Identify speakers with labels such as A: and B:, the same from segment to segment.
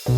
A: Right,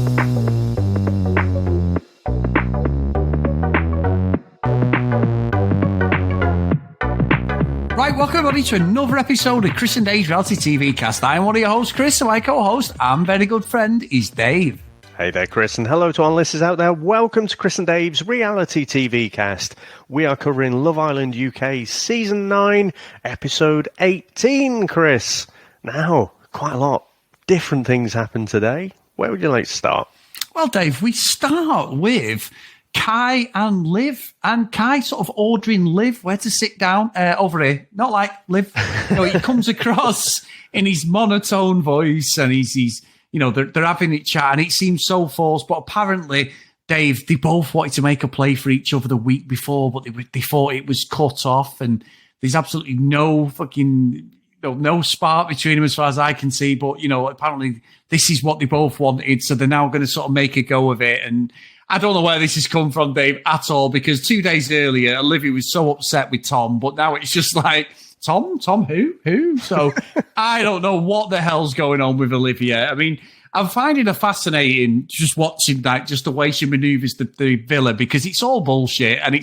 A: welcome everybody to another episode of Chris and Dave's Reality TV Cast. I'm one of your hosts, Chris, and my co-host and very good friend is Dave.
B: Hey there, Chris, and hello to our listeners out there. Welcome to Chris and Dave's Reality TV Cast. We are covering Love Island UK Season 9, Episode 18, Chris. Now, quite a lot different things happened today. Where would you like to start?
A: Well, Dave, we start with Kai and Liv, and Kai sort of ordering Liv where to sit down over here. Not like Liv, he comes across in his monotone voice, and he's they're having a chat, and it seems so forced. But apparently, Dave, they both wanted to make a play for each other the week before, but they thought it was cut off, and there's absolutely no fucking no spark between them as far as I can see. But apparently, this is what they both wanted, so they're now going to sort of make a go of it. And I don't know where this has come from, Dave, at all, because 2 days earlier, Olivia was so upset with Tom, but now it's just like, Tom who? So I don't know what the hell's going on with Olivia. I mean, I'm finding her fascinating just watching just the way she maneuvers the villa, because it's all bullshit, and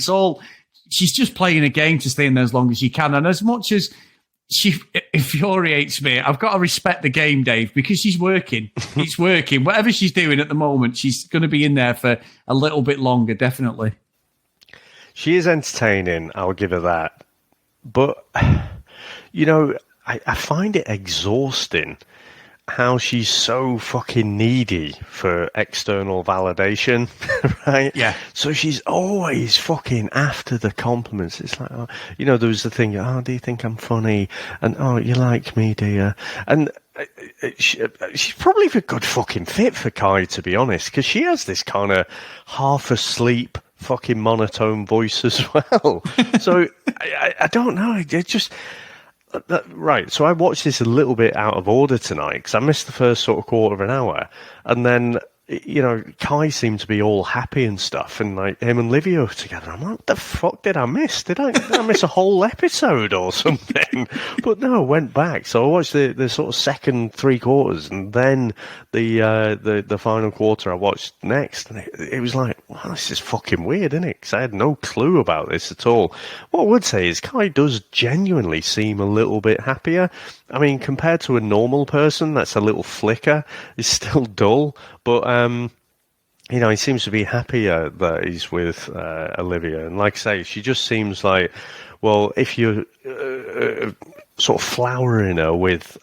A: she's just playing a game to stay in there as long as she can. And as much as she infuriates me, I've got to respect the game, Dave, because she's working. It's working. Whatever she's doing at the moment, she's going to be in there for a little bit longer, definitely.
B: She is entertaining, I'll give her that. But, I find it exhausting how she's so fucking needy for external validation, right?
A: Yeah.
B: So she's always fucking after the compliments. It's like, there was the thing, do you think I'm funny? And, you like me, do you? And she's probably a good fucking fit for Kai, to be honest, because she has this kind of half asleep fucking monotone voice as well. So I don't know. It just... Right, so I watched this a little bit out of order tonight because I missed the first sort of quarter of an hour, and then Kai seemed to be all happy and stuff, and like him and Livio together. I'm like, what the fuck did I miss? Did I miss a whole episode or something? But no, I went back. So I watched the sort of second 3 quarters, and then the final quarter I watched next, and it was like, wow, this is fucking weird, isn't it? Because I had no clue about this at all. What I would say is Kai does genuinely seem a little bit happier. I mean, compared to a normal person, that's a little flicker. It's still dull, but he seems to be happier that he's with Olivia. And like I say, she just seems like, well, if you're sort of flowering her with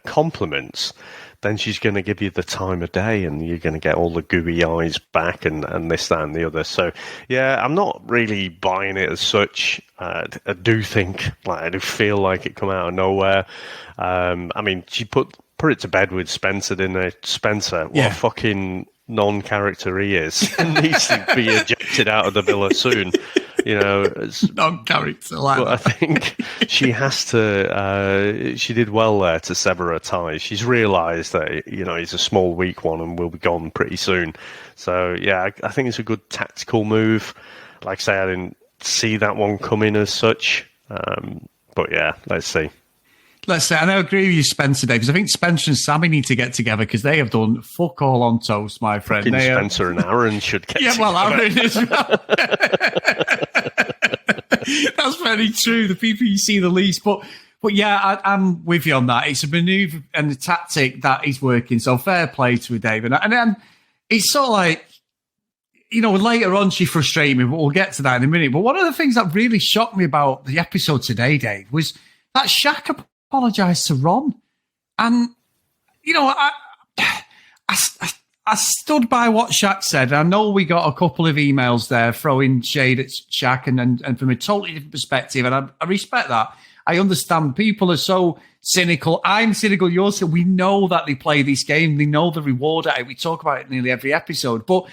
B: compliments, then she's going to give you the time of day, and you're going to get all the gooey eyes back and this, that, and the other. So, yeah, I'm not really buying it as such. I do feel like it come out of nowhere. I mean, she put it to bed with Spencer, didn't they? Spencer, what a fucking non-character he is. Needs to be ejected out of the villa soon.
A: Non-character.
B: But I think she has to. She did well there to sever her ties. She's realised that he's a small, weak one and will be gone pretty soon. So yeah, I think it's a good tactical move. Like I say, I didn't see that one coming as such. But yeah, let's see.
A: Let's say, and I agree with you, Spencer, Dave, because I think Spencer and Sammy need to get together because they have done fuck all on toast, my friend.
B: Spencer and Aaron should get together.
A: Yeah, well, Aaron as well. That's very true. The people you see the least. But yeah, I'm with you on that. It's a manoeuvre and a tactic that is working. So fair play to Dave. And then it's sort of like, later on she frustrated me, but we'll get to that in a minute. But one of the things that really shocked me about the episode today, Dave, was that Shaq apologised to Ron. And, I stood by what Shaq said. I know we got a couple of emails there throwing shade at Shaq and from a totally different perspective. And I respect that. I understand people are so cynical. I'm cynical. You're cynical. We know that they play this game. They know the reward at it. We talk about it nearly every episode. But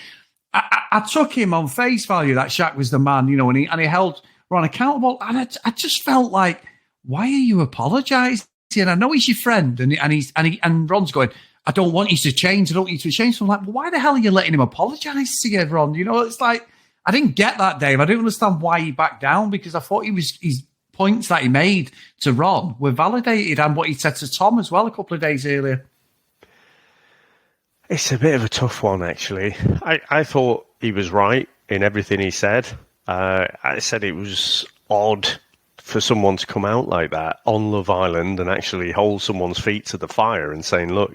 A: I took him on face value that Shaq was the man, and he held Ron accountable. And I just felt like, why are you apologising? I know he's your friend, and Ron's going, I don't want you to change. I don't want you to change. So I'm like, well, why the hell are you letting him apologise to you, Ron? It's like, I didn't get that, Dave. I didn't understand why he backed down, because I thought his points that he made to Ron were validated, and what he said to Tom as well a couple of days earlier.
B: It's a bit of a tough one, actually. I thought he was right in everything he said. I said it was odd for someone to come out like that on Love Island and actually hold someone's feet to the fire and saying, look,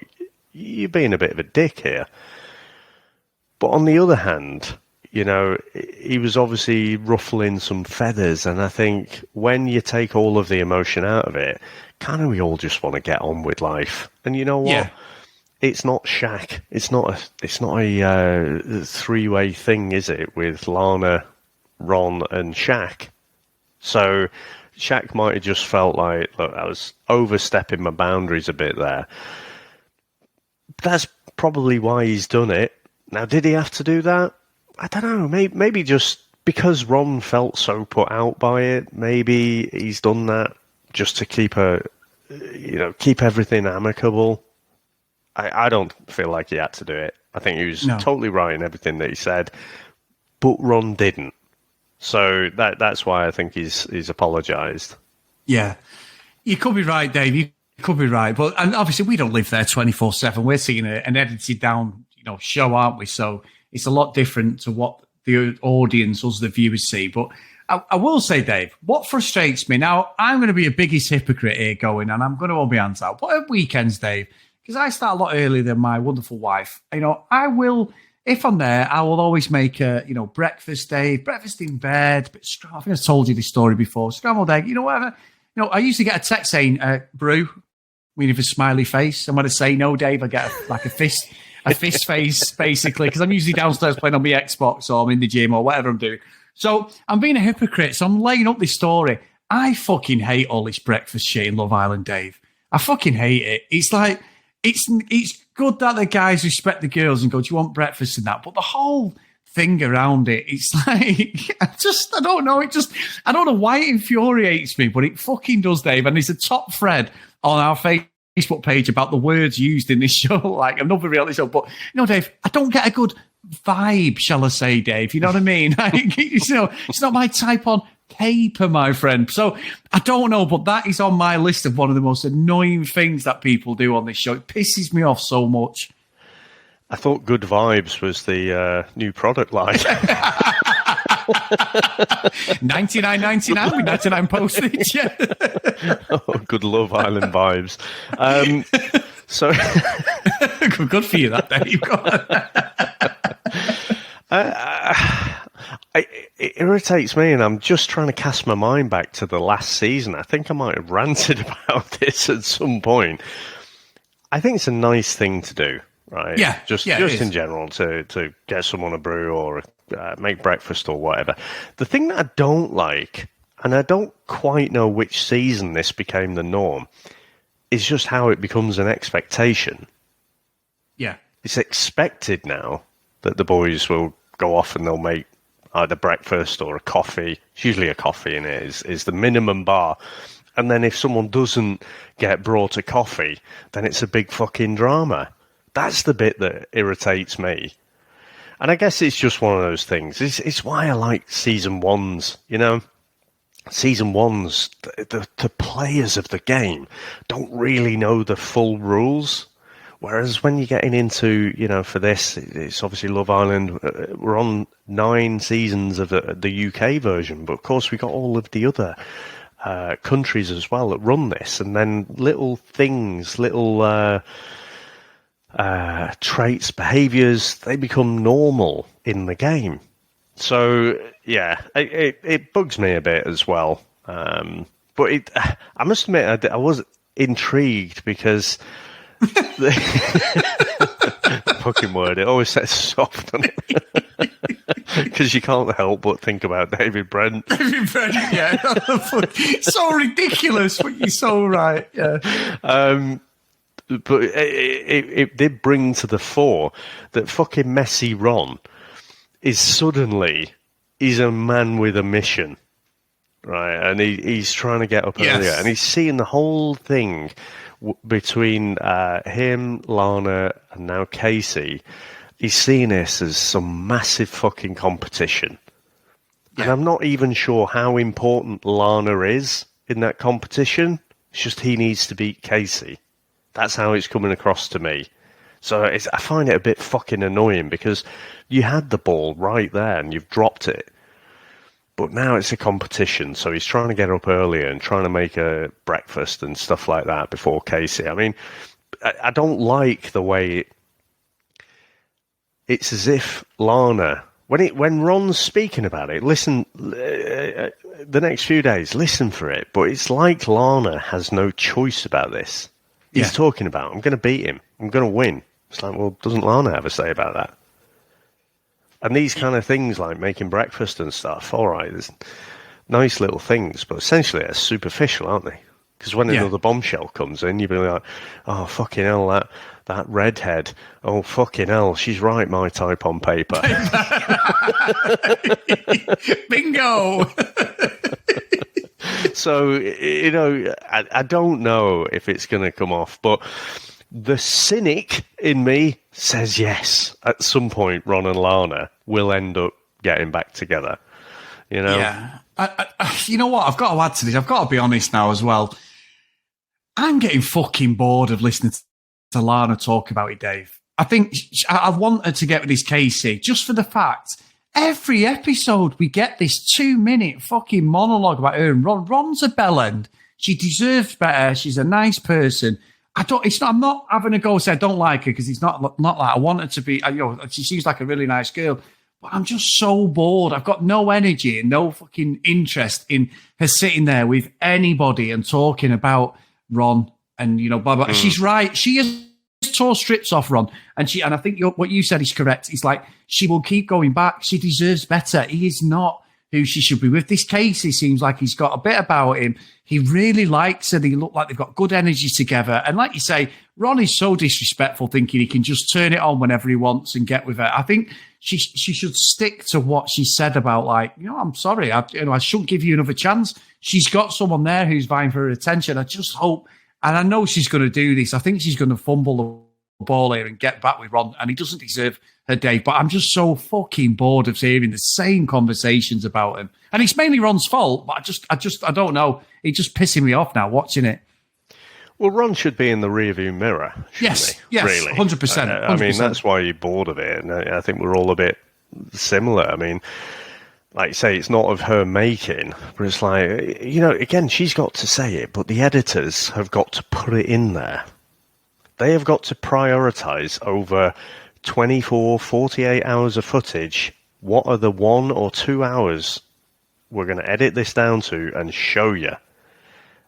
B: you're being a bit of a dick here. But on the other hand, you know, he was obviously ruffling some feathers, and I think when you take all of the emotion out of it, kind of we all just want to get on with life. And you know what?
A: Yeah.
B: It's not Shaq. It's not a three-way thing, is it? With Lana, Ron, and Shaq. So Shaq might have just felt like, look, I was overstepping my boundaries a bit there. That's probably why he's done it. Now, did he have to do that? I don't know. Maybe just because Ron felt so put out by it. Maybe he's done that just to keep everything amicable. I don't feel like he had to do it. I think he was totally right in everything that he said, but Ron didn't. So that's why I think he's apologised.
A: Yeah, you could be right, Dave. You could be right, and obviously we don't live there 24/7. We're seeing an edited down, show, aren't we? So it's a lot different to what the audience, us, the viewers, see. But I will say, Dave, what frustrates me now, I'm going to be a biggest hypocrite here going, and I'm going to hold my hands out. What are weekends, Dave? Because I start a lot earlier than my wonderful wife. I will, if I'm there, I will always make breakfast, Dave, breakfast in bed. But I think I've told you this story before. Scrambled egg, whatever. I usually get a text saying, brew, we need a smiley face. And when I say no, Dave, I get a fist face, basically, because I'm usually downstairs playing on my Xbox or I'm in the gym or whatever I'm doing. So I'm being a hypocrite. So I'm laying up this story. I fucking hate all this breakfast shit in Love Island, Dave. I fucking hate it. It's like, it's good that the guys respect the girls and go, do you want breakfast and that? But the whole thing around it, it's like, I don't know. I don't know why it infuriates me, but it fucking does, Dave. And there's a top thread on our Facebook page about the words used in this show, like another reality show. But, Dave, I don't get a good vibe, shall I say, Dave? You know what I mean? It's not my type on paper, my friend. So I don't know, but that is on my list of one of the most annoying things that people do on this show. It pisses me off so much.
B: I thought Good Vibes was the new product line. $99.99
A: with 99 postage.
B: Oh, good Love Island vibes. So
A: good for you, that Dave.
B: It irritates me, and I'm just trying to cast my mind back to the last season. I think I might have ranted about this at some point. I think it's a nice thing to do, right?
A: Yeah,
B: just in general, to get someone a brew or make breakfast or whatever. The thing that I don't like, and I don't quite know which season this became the norm, is just how it becomes an expectation.
A: Yeah.
B: It's expected now that the boys will go off and they'll make either breakfast or a coffee. It's usually a coffee, and it is the minimum bar. And then if someone doesn't get brought a coffee, then it's a big fucking drama. That's the bit that irritates me. And I guess it's just one of those things. It's why I like season ones, Season ones, the players of the game don't really know the full rules. Whereas when you're getting into, for this, it's obviously Love Island. We're on 9 seasons of the UK version, but of course we got all of the other countries as well that run this, and then little things, little traits, behaviours, they become normal in the game. So yeah, it bugs me a bit as well. But I must admit, I was intrigued because. The fucking word, it always says soft on it because you can't help but think about David Brent.
A: David Brent, yeah. So ridiculous, but you're so right. Yeah.
B: But it did bring to the fore that fucking messy Ron he's a man with a mission, right? And he's trying to get up earlier, and he's seeing the whole thing between him, Lana, and now Casey. He's seeing this as some massive fucking competition. Yeah. And I'm not even sure how important Lana is in that competition. It's just he needs to beat Casey. That's how it's coming across to me. So I find it a bit fucking annoying because you had the ball right there and you've dropped it. But now it's a competition, so he's trying to get up earlier and trying to make a breakfast and stuff like that before Casey. I mean, I don't like the way it's as if Lana, when Ron's speaking about it, listen, the next few days, listen for it, but it's like Lana has no choice about this. He's talking about, I'm going to beat him, I'm going to win. It's like, well, doesn't Lana have a say about that? And these kind of things like making breakfast and stuff, all right, there's nice little things, but essentially they're superficial, aren't they? Because when another bombshell comes in, you'll be like, oh, fucking hell, that redhead. Oh, fucking hell, she's right, my type on paper.
A: Bingo!
B: So, you know, I don't know if it's going to come off, but the cynic in me says yes. At some point, Ron and Lana will end up getting back together. You know?
A: Yeah. You know what? I've got to add to this. I've got to be honest now as well. I'm getting fucking bored of listening to Lana talk about it, Dave. I think I want her to get with this Casey just for the fact every episode we get this 2-minute fucking monologue about her and Ron. Ron's a bellend. She deserves better. She's a nice person. I'm not having a go say I don't like her because it's not like I want her to be. You know, she seems like a really nice girl, but I'm just so bored. I've got no energy and no fucking interest in her sitting there with anybody and talking about Ron and you know blah blah. She's right. She has tore strips off Ron, and I think what you said is correct. It's like she will keep going back. She deserves better. He is not who she should be with. This Casey seems like he's got a bit about him. He really likes her. They look like they've got good energy together. And like you say, Ron is so disrespectful, thinking he can just turn it on whenever he wants and get with her. I think she should stick to what she said about, like, you know, I'm sorry, I shouldn't give you another chance. She's got someone there who's vying for her attention. I just hope, and I know she's going to do this. I think she's going to fumble the ball here and get back with Ron, and he doesn't deserve her day. But I'm just so fucking bored of hearing the same conversations about him. And it's mainly Ron's fault, but I don't know. It's just pissing me off now watching it.
B: Well, Ron should be in the rearview mirror, shouldn't he?
A: Yes,
B: really.
A: 100%.
B: I mean, that's why you're bored of it. And I think we're all a bit similar. I mean, like you say, it's not of her making, but it's like, you know, again, she's got to say it, but the editors have got to put it in there. They have got to prioritize over 24, 48 hours of footage. What are the 1 or 2 hours we're going to edit this down to and show you?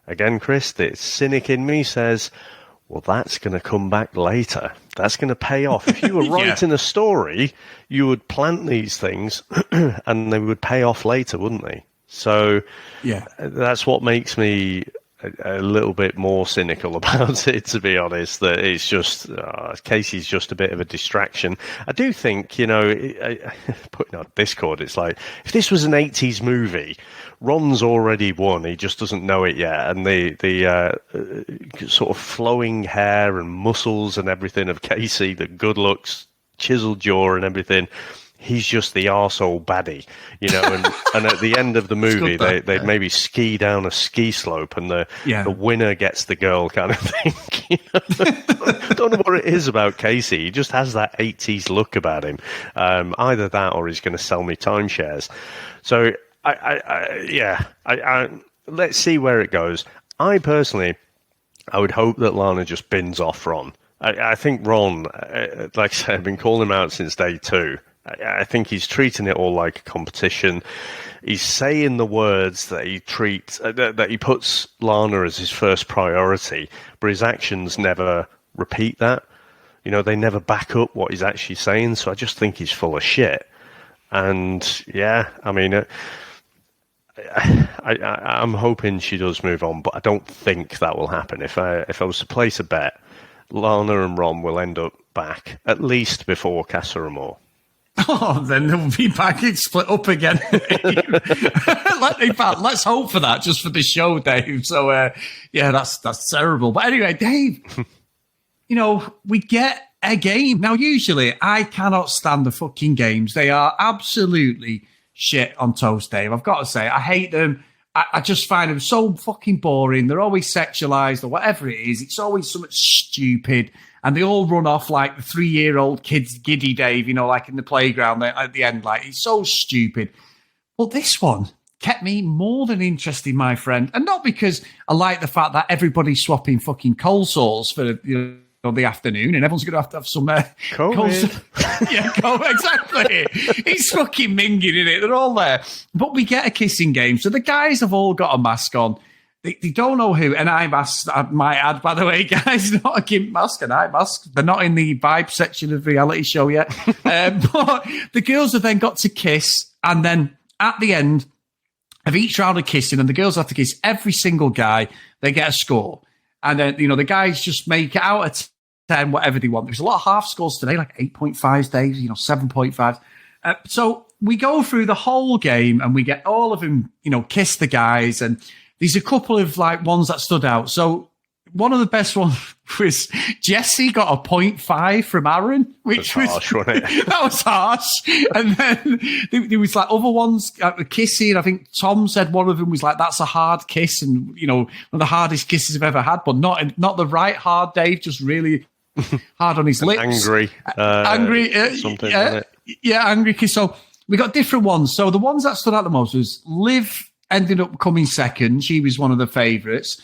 B: Again, Chris, the cynic in me says, well, that's going to come back later. That's going to pay off. If you were writing a story, you would plant these things and they would pay off later, wouldn't they? So that's what makes me a little bit more cynical about it, to be honest, that it's just Casey's just a bit of a distraction. I do think, you know, putting on Discord, it's like, if this was an 80s movie, Ron's already won, he just doesn't know it yet, and the sort of flowing hair and muscles and everything of Casey, the good looks, chiseled jaw and everything, he's just the arsehole baddie, you know, and at the end of the movie, they'd maybe ski down a ski slope and the winner gets the girl kind of thing. You know? Don't know what it is about Casey. He just has that 80s look about him. Either that or he's going to sell me timeshares. So, let's see where it goes. I personally, I would hope that Lana just bins off Ron. I think Ron, like I said, I've been calling him out since day 2. I think he's treating it all like a competition. He's saying the words that he treats, that he puts Lana as his first priority, but his actions never repeat that. You know, they never back up what he's actually saying. So I just think he's full of shit. And yeah, I mean, I'm hoping she does move on, but I don't think that will happen. If I was to place a bet, Lana and Ron will end up back at least before Casa Amor.
A: Oh, then they'll be back and split up again. In fact, let's hope for that, just for the show, Dave. So, that's terrible. But anyway, Dave, you know, we get a game. Now, usually, I cannot stand the fucking games. They are absolutely shit on toast, Dave. I've got to say, I hate them. I just find them so fucking boring. They're always sexualized or whatever it is. It's always something stupid. and they all run off like the 3-year-old kids, Giddy Dave, like in the playground at the end. Like, it's so stupid. But this one kept me more than interested, my friend. And not because I like the fact that everybody's swapping fucking cold sores for, the afternoon, and everyone's going to have some
B: COVID.
A: Exactly. It's fucking minging, isn't it? They're all there. But we get a kissing game. So the guys have all got a mask on. They don't know who, and eye masks, I might add, by the way, guys, not a gimp mask, an eye mask. They're not in the vibe section of the reality show yet. But the girls have then got to kiss, and then at the end of each round of kissing, and the girls have to kiss every single guy, they get a score. And then, the guys just make it out of 10, whatever they want. There's a lot of half scores today, like 8.5 days, 7.5. So we go through the whole game, and we get all of them, kiss the guys, and there's a couple of ones that stood out. So one of the best ones was Jesse got a 0.5 from Aaron, which was
B: harsh, wasn't it?
A: That was harsh. And then there was other ones kissing. I think Tom said one of them was that's a hard kiss, and one of the hardest kisses I've ever had, but not the right hard, Dave, just really hard on his lips.
B: Angry, something.
A: Yeah, angry kiss. So we got different ones. So the ones that stood out the most was Liv ended up coming second. She was one of the favourites.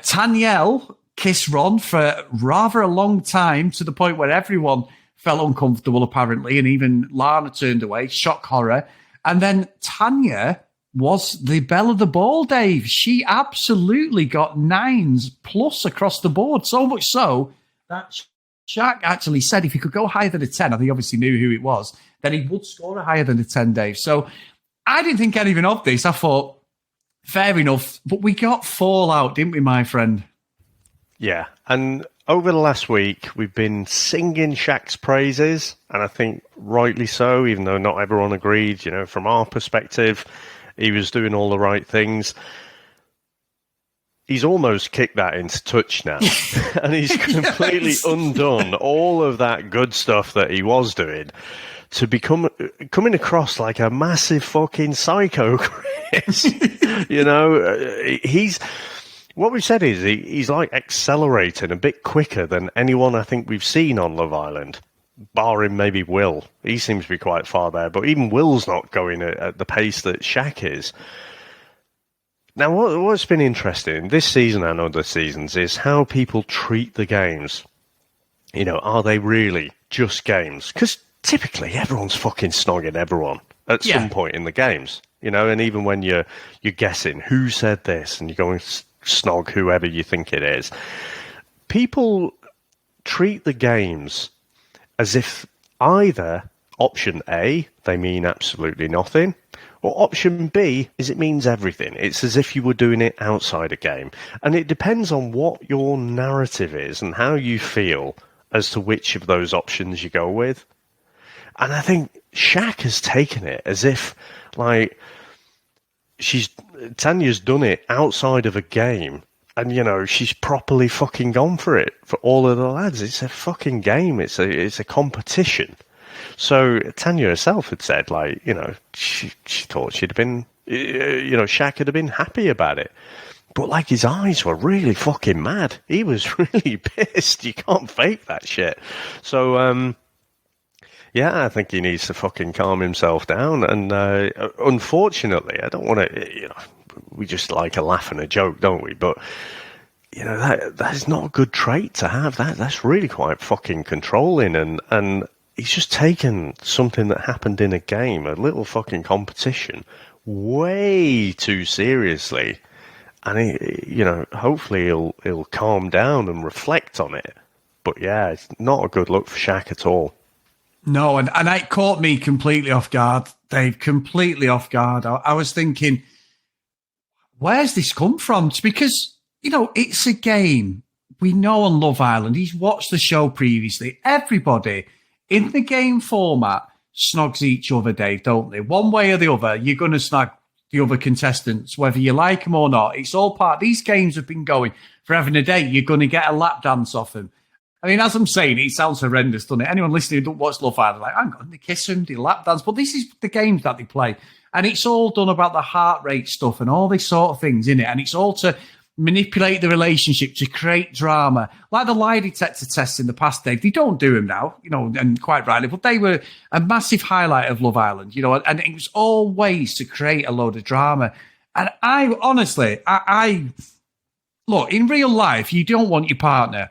A: Tanielle kissed Ron for rather a long time, to the point where everyone felt uncomfortable, apparently, and even Lana turned away. Shock horror. And then Tanya was the belle of the ball, Dave. She absolutely got 9s plus across the board, so much so that Shaq actually said if he could go higher than a 10, I think he obviously knew who it was, then he would score a higher than a 10, Dave. So I didn't think anything of this. I thought, fair enough. But we got fallout, didn't we, my friend?
B: Yeah. And over the last week, we've been singing Shaq's praises. And I think rightly so, even though not everyone agreed. From our perspective, he was doing all the right things. He's almost kicked that into touch now. And he's completely undone all of that good stuff that he was doing to become coming across like a massive fucking psycho, Chris. He's what we've said is he's accelerating a bit quicker than anyone I think we've seen on Love Island, barring maybe Will. He seems to be quite far there, but even Will's not going at the pace that Shaq is. Now, what's been interesting this season and other seasons is how people treat the games. Are they really just games? Because typically, everyone's fucking snogging everyone at some point in the games, and even when you're guessing who said this and you're going to snog whoever you think it is, people treat the games as if either option A, they mean absolutely nothing, or option B is it means everything. It's as if you were doing it outside a game. And it depends on what your narrative is and how you feel as to which of those options you go with. And I think Shaq has taken it as if, Tanya's done it outside of a game, and she's properly fucking gone for it for all of the lads. It's a fucking game. It's a competition. So Tanya herself had said, she thought she'd have been, Shaq would have been happy about it. But his eyes were really fucking mad. He was really pissed. You can't fake that shit. So, yeah, I think he needs to fucking calm himself down. And unfortunately, I don't want to, we just like a laugh and a joke, don't we? But, that is not a good trait to have. That's really quite fucking controlling. And he's just taken something that happened in a game, a little fucking competition, way too seriously. And, hopefully he'll calm down and reflect on it. But, yeah, it's not a good look for Shaq at all.
A: No, and it caught me completely off guard, Dave, completely off guard. I was thinking, where's this come from? It's because, it's a game. We know on Love Island, he's watched the show previously. Everybody in the game format snogs each other, Dave, don't they? One way or the other, you're going to snag the other contestants, whether you like them or not. It's all part. These games have been going forever and a day. You're going to get a lap dance off them. I mean, as I'm saying, it sounds horrendous, doesn't it? Anyone listening who don't watch Love Island, hang on, they kiss him, they lap dance. But this is the games that they play. And it's all done about the heart rate stuff and all these sort of things, in it. And it's all to manipulate the relationship to create drama. Like the lie detector tests in the past, they don't do them now, and quite rightly, but they were a massive highlight of Love Island, and it was all ways to create a load of drama. And I honestly, I look, in real life, you don't want your partner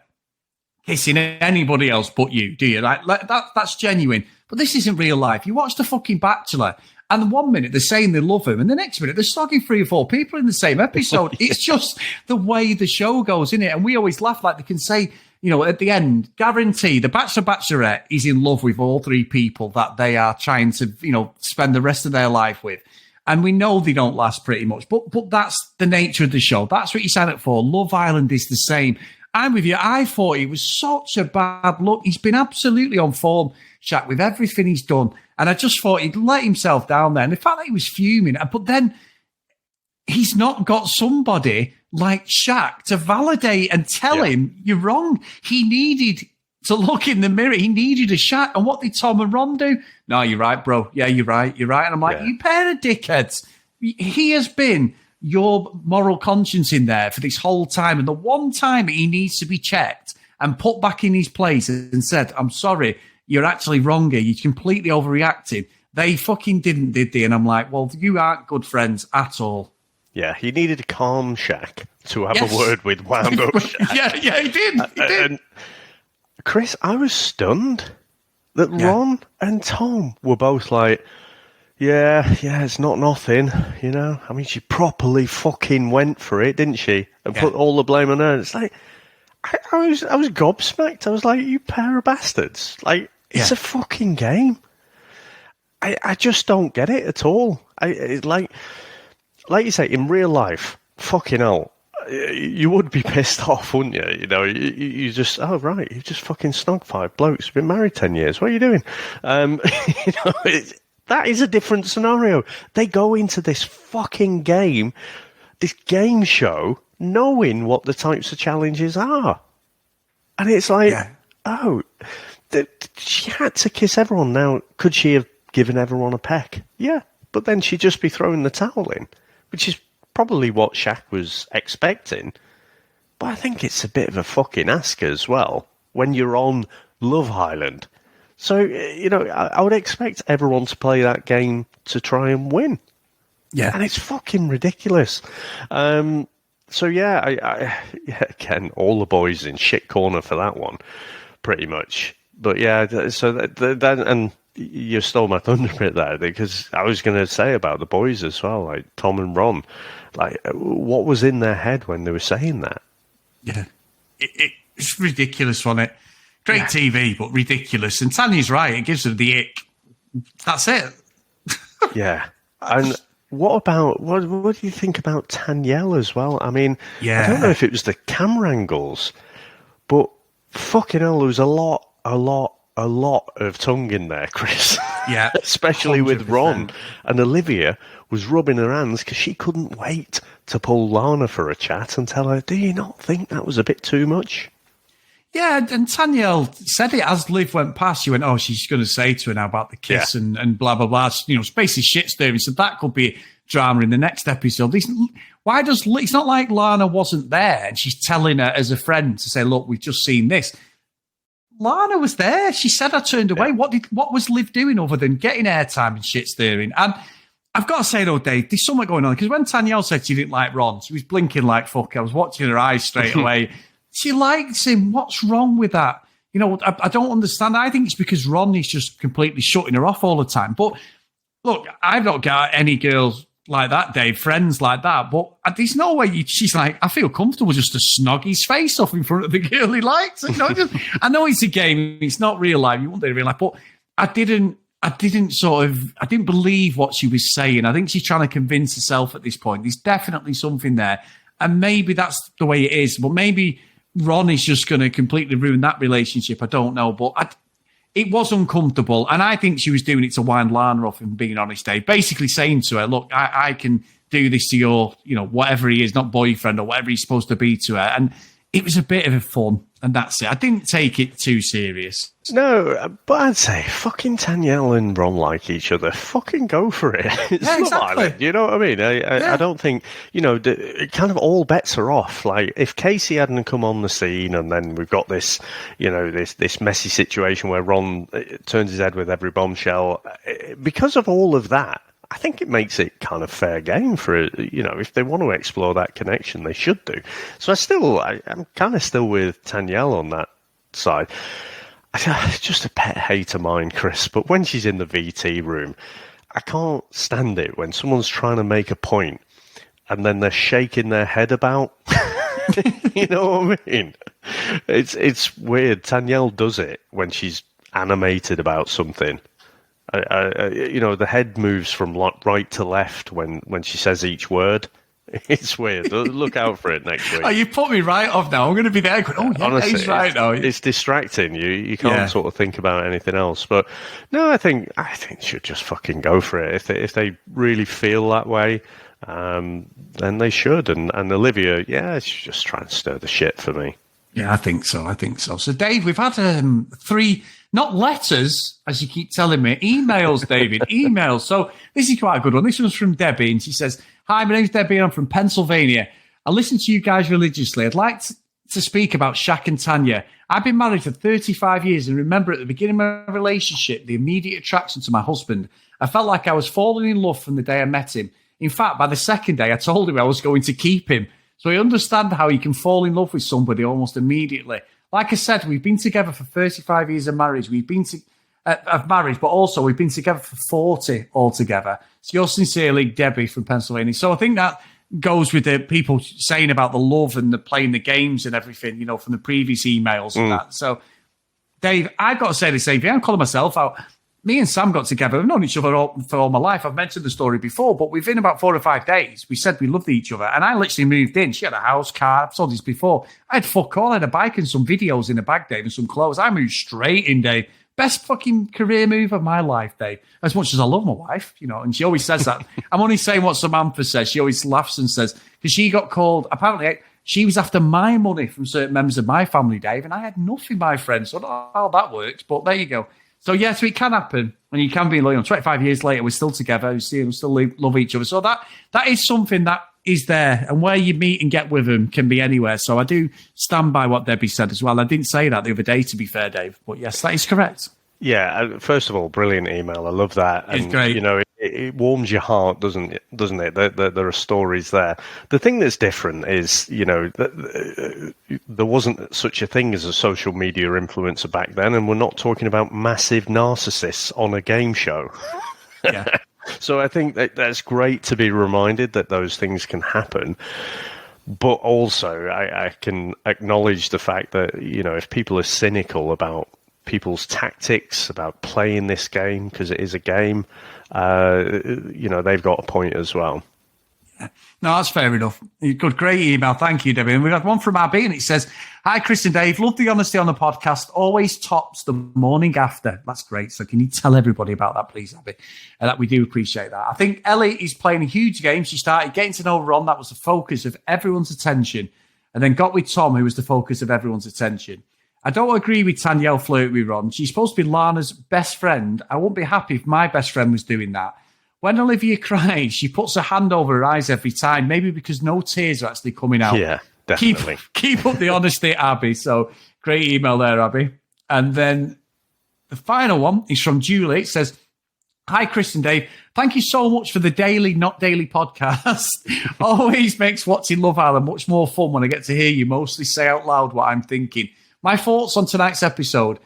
A: kissing anybody else but you, do you? Like that's genuine. But this isn't real life. You watch The fucking Bachelor, and 1 minute they're saying they love him, and the next minute they're slogging 3 or 4 people in the same episode. It's just the way the show goes, isn't it? And we always laugh, like they can say, at the end, guarantee the Bachelor Bachelorette is in love with all 3 people that they are trying to, spend the rest of their life with. And we know they don't last pretty much, but that's the nature of the show. That's what you sign up for. Love Island is the same. I'm with you. I thought he was such a bad look. He's been absolutely on form, Shaq, with everything he's done. And I just thought he'd let himself down there. And the fact that he was fuming, but then he's not got somebody like Shaq to validate and tell him you're wrong. He needed to look in the mirror. He needed a Shaq. And what did Tom and Ron do? No, you're right, bro. Yeah, you're right. You're right. And I'm like, you pair of dickheads. He has been your moral conscience in there for this whole time. And the one time he needs to be checked and put back in his place and said, I'm sorry, you're actually wrong here. You're completely overreacting. They fucking didn't, did they? And I'm like, well, you aren't good friends at all.
B: Yeah, he needed a calm Shaq to have a word with wound up Shaq.
A: yeah, he did.
B: And Chris, I was stunned that Ron and Tom were both like, yeah, it's not nothing, I mean, she properly fucking went for it, didn't she? And put all the blame on her. It's like, I was gobsmacked. I was like, you pair of bastards. Like, it's a fucking game. I just don't get it at all. Like you say, in real life, fucking hell, you would be pissed off, wouldn't you? You just, oh, right, you've just fucking snogged 5 blokes. You've been married 10 years. What are you doing? That is a different scenario. They go into this fucking game, this game show, knowing what the types of challenges are. And it's like, she had to kiss everyone. Now, could she have given everyone a peck? Yeah, but then she'd just be throwing the towel in, which is probably what Shaq was expecting. But I think it's a bit of a fucking ask as well when you're on Love Island. So, I would expect everyone to play that game to try and win. Yeah. And it's fucking ridiculous. So, again, all the boys in shit corner for that one, pretty much. But, yeah, so that and you stole my thunder bit there, because I was going to say about the boys as well, like Tom and Ron. Like, what was in their head when they were saying that?
A: Yeah. It's ridiculous, wasn't it? Great TV, but ridiculous. And Tanya's right. It gives her the ick. That's it.
B: Yeah. And what about, what do you think about Tanyel as well? I mean, I don't know if it was the camera angles, but fucking hell, there was a lot of tongue in there, Chris.
A: Yeah.
B: Especially
A: 100%.
B: with Ron. And Olivia was rubbing her hands because she couldn't wait to pull Lana for a chat and tell her, do you not think that was a bit too much?
A: Yeah, and Tanyel said it as Liv went past. She went, oh, she's going to say to her now about the kiss and blah, blah, blah. It's basically shit stirring. So that could be drama in the next episode. It's not like Lana wasn't there and she's telling her as a friend to say, look, we've just seen this. Lana was there. She said I turned away. What was Liv doing other than getting airtime and shit stirring? And I've got to say, though, Dave, there's something going on. Because when Tanyel said she didn't like Ron, she was blinking like fuck. I was watching her eyes straight away. She likes him. What's wrong with that? I don't understand. I think it's because Ron is just completely shutting her off all the time. But look, I've not got any girls like that, Dave, friends like that. But there's no way she's like, I feel comfortable just to snog his face off in front of the girl he likes. I know it's a game. It's not real life. You wouldn't do it in real life. But I didn't believe what she was saying. I think she's trying to convince herself at this point. There's definitely something there. And maybe that's the way it is. But maybe Ron is just going to completely ruin that relationship. I don't know. But it was uncomfortable. And I think she was doing it to wind Lana off, and being honest, Dave. Basically saying to her, look, I can do this to your, whatever he is, not boyfriend or whatever he's supposed to be to her. And it was a bit of a fun, and that's it. I didn't take it too serious.
B: No, but I'd say fucking Danielle and Ron like each other. Fucking go for it. It's
A: Yeah,
B: Love
A: exactly.
B: Island, you know what I mean? I don't think, kind of all bets are off. Like, if Casey hadn't come on the scene and then we've got this, this messy situation where Ron turns his head with every bombshell, because of all of that, I think it makes it kind of fair game for, if they want to explore that connection, they should do. So I'm kind of still with Danielle on that side. It's just a pet hate of mine, Chris, but when she's in the VT room, I can't stand it when someone's trying to make a point and then they're shaking their head about. You know what I mean? It's weird. Danielle does it when she's animated about something. The head moves from right to left when she says each word. It's weird. Look out for it next week.
A: Oh, you put me right off now. I'm going to be there going, oh, yeah,
B: honestly,
A: he's right now.
B: It's distracting. You can't sort of think about anything else. But no, I think they should just fucking go for it. If they really feel that way, then they should. And Olivia, she's just trying to stir the shit for me.
A: Yeah, I think so. So, Dave, we've had 3, not letters, as you keep telling me, emails, David, emails. So this is quite a good one. This one's from Debbie, and she says, "Hi, my name's Debbie, and I'm from Pennsylvania. I listen to you guys religiously. I'd like to speak about Shaq and Tanya. I've been married for 35 years and remember at the beginning of my relationship, the immediate attraction to my husband. I felt like I was falling in love from the day I met him. In fact, by the second day, I told him I was going to keep him. So I understand how you can fall in love with somebody almost immediately. Like I said, we've been together for 35 years of marriage. We've been of marriage, but also we've been together for 40 altogether. So yours sincerely, Debbie from Pennsylvania." So I think that goes with the people saying about the love and the playing the games and everything, from the previous emails and that. So, Dave, I've got to say the same thing. I'm calling myself out. Me and Sam got together. We've known each other for all my life. I've mentioned the story before, but within about 4 or 5 days, we said we loved each other. And I literally moved in. She had a house, car. I've told this before. I had fuck all. I had a bike and some videos in a bag, Dave, and some clothes. I moved straight in, Dave. Best fucking career move of my life, Dave. As much as I love my wife, and she always says that. I'm only saying what Samantha says. She always laughs and says, because she got called, apparently, she was after my money from certain members of my family, Dave, and I had nothing, my friend. So I don't know how that works, but there you go. So, yes, it can happen, and you can be loyal. 25 years later, we're still together, we still love each other. So that is something that is there, and where you meet and get with them can be anywhere. So I do stand by what Debbie said as well. I didn't say that the other day, to be fair, Dave, but yes, that is correct.
B: Yeah, first of all, brilliant email. I love that.
A: It's great.
B: It warms your heart, doesn't it? There are stories there. The thing that's different is, there wasn't such a thing as a social media influencer back then, and we're not talking about massive narcissists on a game show.
A: Yeah.
B: So I think that's great to be reminded that those things can happen. But also, I can acknowledge the fact that, if people are cynical about people's tactics, about playing this game, because it is a game, they've got a point as well.
A: No, that's fair enough. Good, great email. Thank you, Debbie. And we've got one from Abby, and it says, "Hi, Chris and Dave. Love the honesty on the podcast. Always tops the morning after." That's great. So can you tell everybody about that, please, Abby? That we do appreciate that. I think Ellie is playing a huge game. She started getting to know Ron. That was the focus of everyone's attention. And then got with Tom, who was the focus of everyone's attention. I don't agree with Danielle flirt with Ron. She's supposed to be Lana's best friend. I wouldn't be happy if my best friend was doing that. When Olivia cries, she puts her hand over her eyes every time, maybe because no tears are actually coming out.
B: Yeah, definitely.
A: Keep up the honesty, Abby. So great email there, Abby. And then the final one is from Julie. It says, "Hi, Chris and Dave. Thank you so much for the daily, not daily podcast. Always makes watching Love Island much more fun when I get to hear you mostly say out loud what I'm thinking. My thoughts on tonight's episode.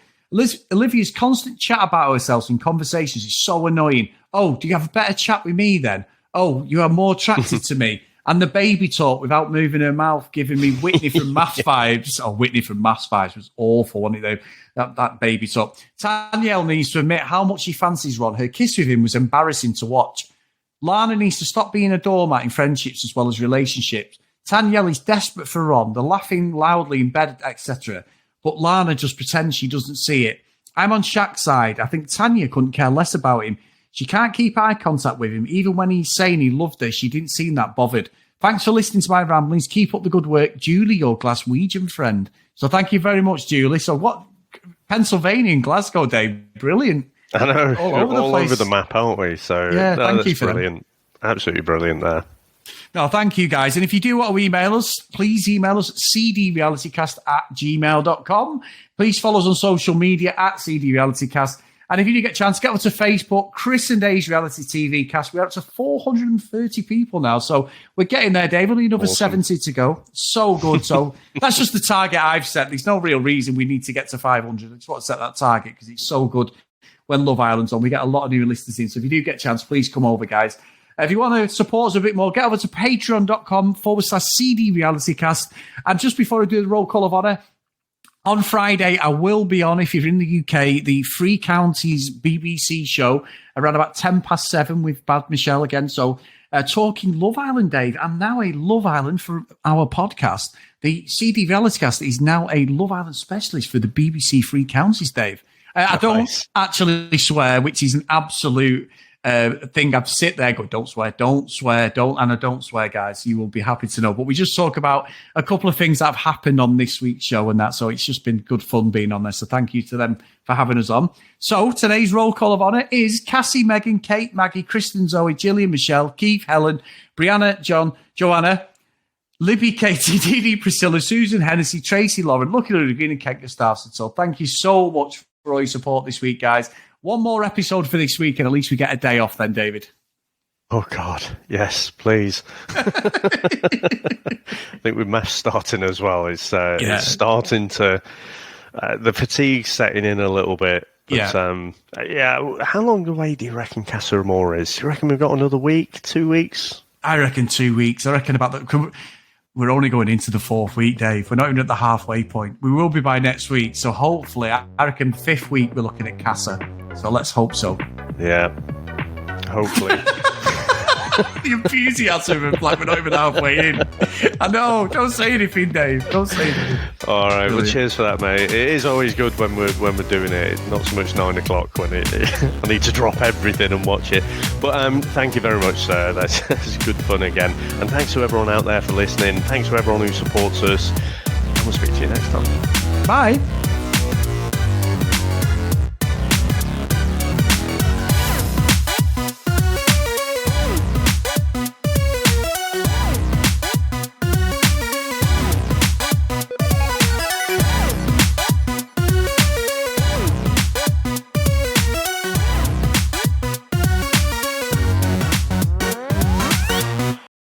A: Olivia's constant chat about herself in conversations is so annoying. Oh, do you have a better chat with me then? Oh, you are more attracted to me. And the baby talk without moving her mouth, giving me Whitney from Maths Vibes. Oh, Whitney from Maths Vibes was awful, wasn't it, though? That baby talk. Danielle needs to admit how much she fancies Ron. Her kiss with him was embarrassing to watch. Lana needs to stop being a doormat in friendships as well as relationships. Danielle is desperate for Ron. They're laughing loudly in bed, etc. But Lana just pretends she doesn't see it. I'm on Shaq's side. I think Tanya couldn't care less about him. She can't keep eye contact with him. Even when he's saying he loved her, she didn't seem that bothered. Thanks for listening to my ramblings. Keep up the good work. Julie, your Glaswegian friend. So thank you very much, Julie. So what? Pennsylvania and Glasgow Day. Brilliant.
B: I know.
A: All over the place.
B: Over the map, aren't we? So
A: yeah, thank you for
B: brilliant. Absolutely brilliant there.
A: No, thank you, guys. And if you do want to email us, please email us at cdrealitycast@gmail.com. Please follow us on social media at cdrealitycast. And if you do get a chance, get over to Facebook, Chris and Dave's Reality TV Cast. We're up to 430 people now. So we're getting there, Dave. Only another 70 to go. So good. So that's just the target I've set. There's no real reason we need to get to 500. I just want to set that target because it's so good when Love Island's on. We get a lot of new listeners in. So if you do get a chance, please come over, guys. If you want to support us a bit more, get over to patreon.com/CD Realitycast. And just before I do the roll call of honour, on Friday, I will be on, if you're in the UK, the Three Counties BBC show around about 7:10 with Bad Michelle again. So talking Love Island, Dave. I'm now a Love Island for our podcast. The CD Realitycast is now a Love Island specialist for the BBC Three Counties, Dave. I don't actually swear, which is an absolute thing. I've sit there, go, don't swear, and I don't swear, guys. You will be happy to know. But we just talk about a couple of things that have happened on this week's show and that. So it's just been good fun being on there. So thank you to them for having us on. So today's roll call of honour is Cassie, Megan, Kate, Maggie, Kristen, Zoe, Gillian, Michelle, Keith, Helen, Brianna, John, Joanna, Libby, Katie, Dee Dee, Priscilla, Susan, Hennessy, Tracy, Lauren, Lucky Lou, Green and Kent Gustafson. So thank you so much for all your support this week, guys. One more episode for this week, and at least we get a day off then, David.
B: Oh, God. Yes, please. I think with maths starting as well, it's starting to... the fatigue's setting in a little bit. But, how long away do you reckon Casa Amor is? Do you reckon we've got another week, 2 weeks?
A: I reckon 2 weeks. I reckon we're only going into the 4th week, Dave. We're not even at the halfway point. We will be by next week. So hopefully, I reckon 5th week we're looking at Casa. So let's hope so.
B: Yeah, hopefully.
A: The enthusiasm of like we're not even halfway in. I know. Don't say anything, Dave. Don't say anything.
B: All right. Brilliant. Well, cheers for that, mate. It is always good when we're doing it. Not so much 9 o'clock when I need to drop everything and watch it. But thank you very much, sir. That's good fun again. And thanks to everyone out there for listening. Thanks to everyone who supports us. And we'll speak to you next time.
A: Bye.